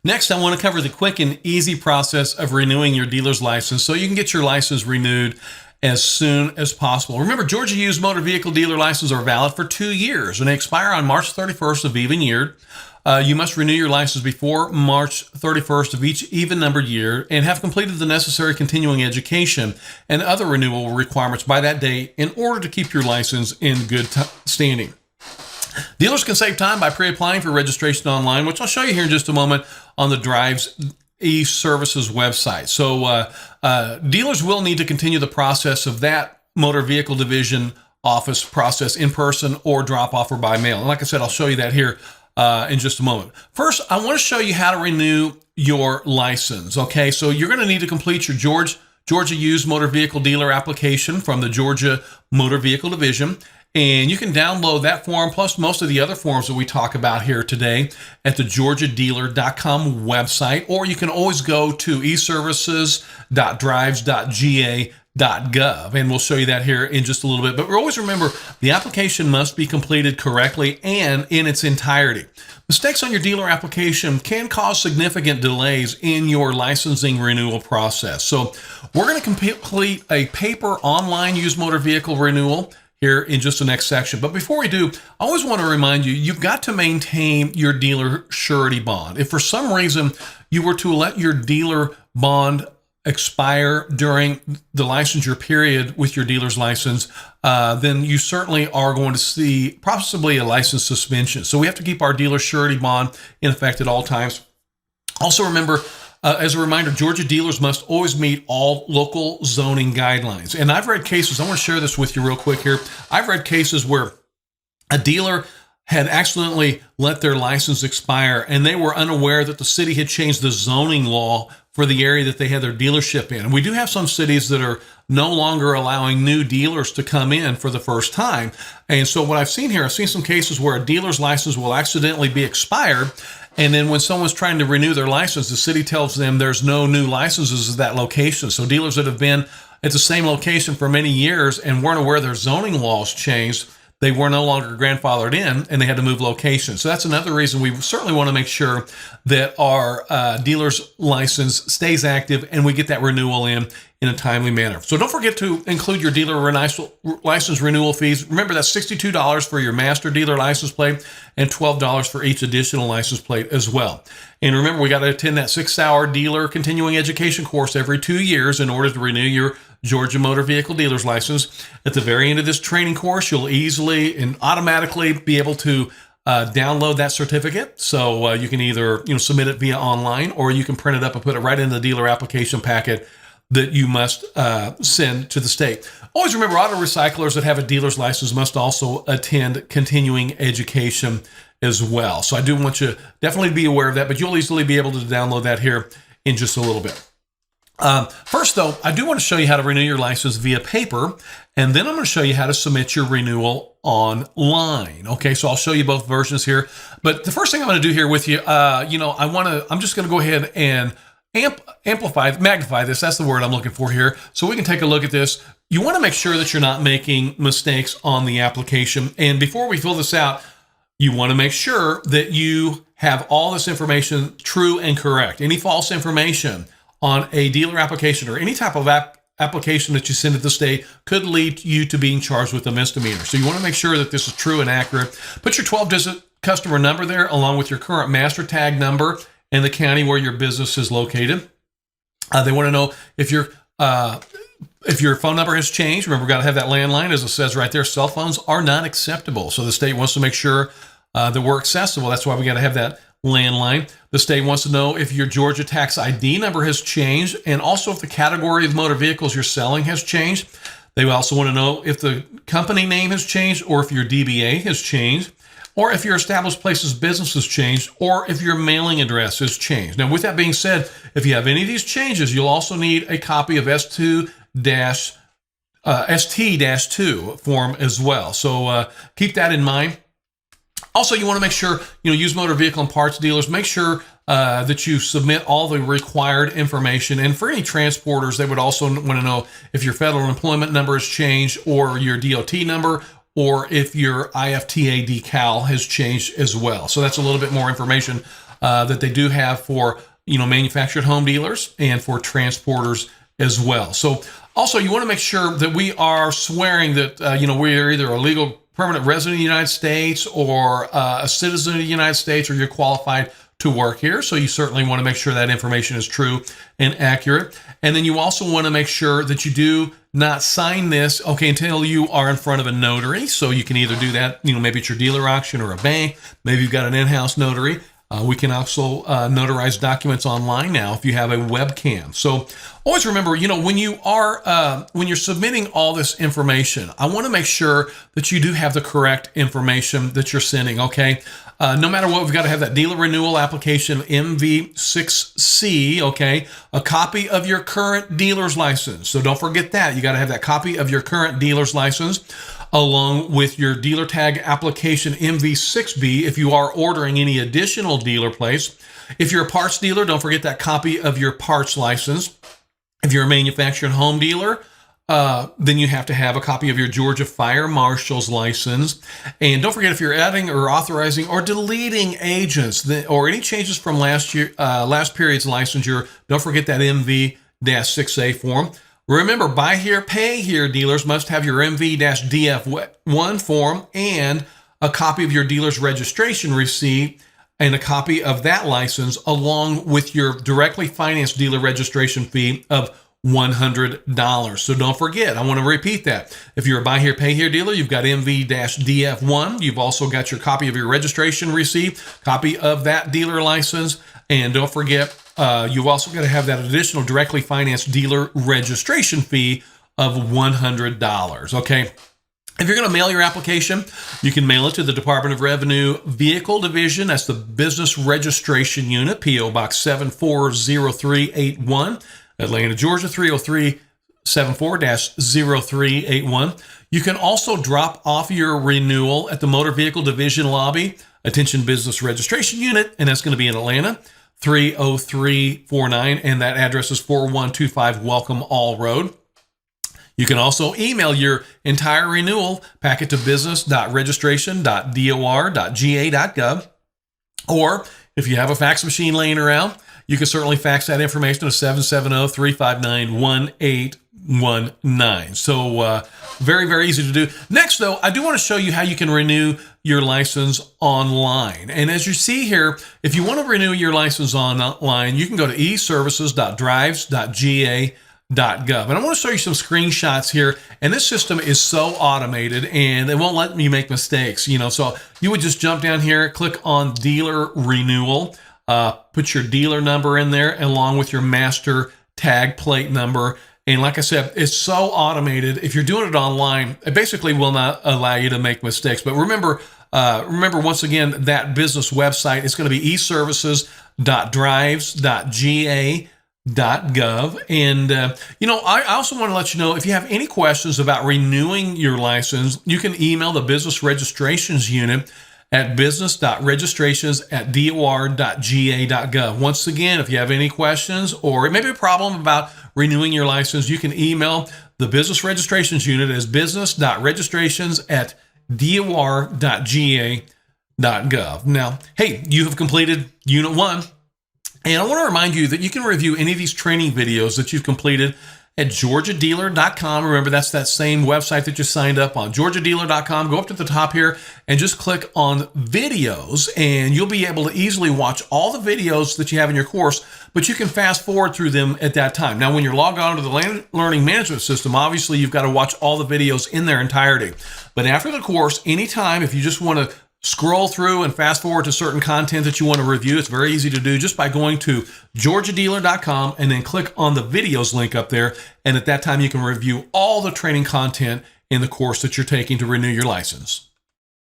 Next, I want to cover the quick and easy process of renewing your dealer's license so you can get your license renewed as soon as possible. Remember, Georgia used motor vehicle dealer licenses are valid for 2 years and they expire on March 31st of even year. You must renew your license before March 31st of each even-numbered year and have completed the necessary continuing education and other renewal requirements by that date in order to keep your license in good standing. Dealers can save time by pre-applying for registration online, which I'll show you here in just a moment on the Drives e-services website. So dealers will need to continue the process of that motor vehicle division office process in person or drop off or by mail. And like I said, I'll show you that here in just a moment. First, I want to show you how to renew your license. Okay, so you're going to need to complete your Georgia Used Motor Vehicle Dealer application from the Georgia Motor Vehicle Division. And you can download that form plus most of the other forms that we talk about here today at the georgiadealer.com website, or you can always go to eservices.drives.ga.gov, and we'll show you that here in just a little bit. But always remember, the application must be completed correctly and in its entirety. Mistakes on your dealer application can cause significant delays in your licensing renewal process. So we're going to complete a paper online used motor vehicle renewal here in just the next section. But before we do, I always want to remind you, you've got to maintain your dealer surety bond. If for some reason you were to let your dealer bond expire during the licensure period with your dealer's license, then you certainly are going to see possibly a license suspension. So we have to keep our dealer surety bond in effect at all times. Also remember, as a reminder, Georgia dealers must always meet all local zoning guidelines. And I've read cases, I want to share this with you real quick here. I've read cases where a dealer had accidentally let their license expire and they were unaware that the city had changed the zoning law for the area that they had their dealership in. And we do have some cities that are no longer allowing new dealers to come in for the first time. And so what I've seen here, I've seen some cases where a dealer's license will accidentally be expired. And then when someone's trying to renew their license, the city tells them there's no new licenses at that location. So dealers that have been at the same location for many years and weren't aware their zoning laws changed, they were no longer grandfathered in and they had to move location. So that's another reason we certainly want to make sure that our dealer's license stays active and we get that renewal in a timely manner. So don't forget to include your dealer license renewal fees. Remember, that's $62 for your master dealer license plate and $12 for each additional license plate as well. And remember, we got to attend that 6-hour dealer continuing education course every 2 years in order to renew your Georgia Motor Vehicle Dealer's License. At the very end of this training course, you'll easily and automatically be able to download that certificate. So you can either submit it via online or you can print it up and put it right in the dealer application packet that you must send to the state. Always remember, auto recyclers that have a dealer's license must also attend continuing education as well. So I do want you to definitely be aware of that, but you'll easily be able to download that here in just a little bit. First, though, I do want to show you how to renew your license via paper, and then I'm going to show you how to submit your renewal online. Okay, so I'll show you both versions here. But the first thing I'm going to do here with you, I'm just going to go ahead and magnify this. That's the word I'm looking for here. So we can take a look at this. You want to make sure that you're not making mistakes on the application. And before we fill this out, you want to make sure that you have all this information true and correct. Any false information on a dealer application or any type of application that you send to the state could lead you to being charged with a misdemeanor. So you want to make sure that this is true and accurate. Put your 12-digit customer number there along with your current master tag number and the county where your business is located. They want to know if your phone number has changed. Remember, we've got to have that landline. As it says right there, cell phones are not acceptable. So the state wants to make sure that we're accessible. That's why we got to have that landline. The state wants to know if your Georgia tax ID number has changed and also if the category of motor vehicles you're selling has changed. They also want to know if the company name has changed or if your DBA has changed or if your established place's business has changed or if your mailing address has changed. Now, with that being said, if you have any of these changes, you'll also need a copy of ST-2 form as well. So keep that in mind. Also, you want to make sure, used motor vehicle and parts dealers, make sure that you submit all the required information. And for any transporters, they would also want to know if your federal employment number has changed or your DOT number or if your IFTA decal has changed as well. So that's a little bit more information that they do have for, manufactured home dealers and for transporters as well. So also you want to make sure that we are swearing that, we are either a legal permanent resident of the United States or a citizen of the United States, or you're qualified to work here. So you certainly want to make sure that information is true and accurate. And then you also want to make sure that you do not sign this, until you are in front of a notary. So you can either do that, maybe it's your dealer auction or a bank. Maybe you've got an in-house notary. We can also notarize documents online now if you have a webcam. So always remember, when you're submitting all this information, I want to make sure that you do have the correct information that you're sending. Okay. No matter what, we've got to have that dealer renewal application MV6C. Okay. A copy of your current dealer's license. So don't forget that. You got to have that copy of your current dealer's license, along with your dealer tag application MV6B if you are ordering any additional dealer plates. If you're a parts dealer, don't forget that copy of your parts license. If you're a manufactured home dealer, then you have to have a copy of your Georgia Fire Marshal's license. And don't forget, if you're adding or authorizing or deleting agents or any changes from last period's licensure, don't forget that MV-6A form. Remember, buy here, pay here dealers must have your MV-DF1 form and a copy of your dealer's registration receipt and a copy of that license, along with your directly financed dealer registration fee of $100. So don't forget, I want to repeat that. If you're a buy here, pay here dealer, you've got MV-DF1. You've also got your copy of your registration receipt, copy of that dealer license, and don't forget, you've also got to have that additional directly financed dealer registration fee of $100. Okay. If you're going to mail your application, you can mail it to the Department of Revenue Vehicle Division. That's the Business Registration Unit, P.O. Box 740381, Atlanta, Georgia 30374-0381. You can also drop off your renewal at the Motor Vehicle Division lobby, Attention Business Registration Unit, and that's going to be in Atlanta, 30349, and that address is 4125 Welcome All Road. You can also email your entire renewal packet to business.registration.dor.ga.gov. Or if you have a fax machine laying around, you can certainly fax that information to 770-359-1819. So very, very easy to do. Next, though, I do want to show you how you can renew your license online. And as you see here, if you want to renew your license online, you can go to eservices.drives.ga.gov. And I want to show you some screenshots here. And this system is so automated and it won't let me make mistakes. So you would just jump down here, click on dealer renewal, put your dealer number in there along with your master tag plate number. And like I said, it's so automated. If you're doing it online, it basically will not allow you to make mistakes. But remember once again, that business website is going to be eservices.drives.ga.gov. And, I also want to let you know, if you have any questions about renewing your license, you can email the Business Registrations Unit at business.registrations@dor.ga.gov. Once again, if you have any questions or it may be a problem about renewing your license, you can email the Business Registrations Unit as business.registrations@dor.ga.gov. Now, hey, you have completed Unit 1. And I want to remind you that you can review any of these training videos that you've completed at georgiadealer.com. Remember, that's that same website that you signed up on, georgiadealer.com. Go up to the top here and just click on videos, and you'll be able to easily watch all the videos that you have in your course, but you can fast forward through them at that time. Now, when you're logged on to the learning management system, obviously you've got to watch all the videos in their entirety. But after the course, anytime, if you just want to scroll through and fast forward to certain content that you want to review, it's very easy to do just by going to georgiadealer.com and then click on the videos link up there. And at that time, you can review all the training content in the course that you're taking to renew your license.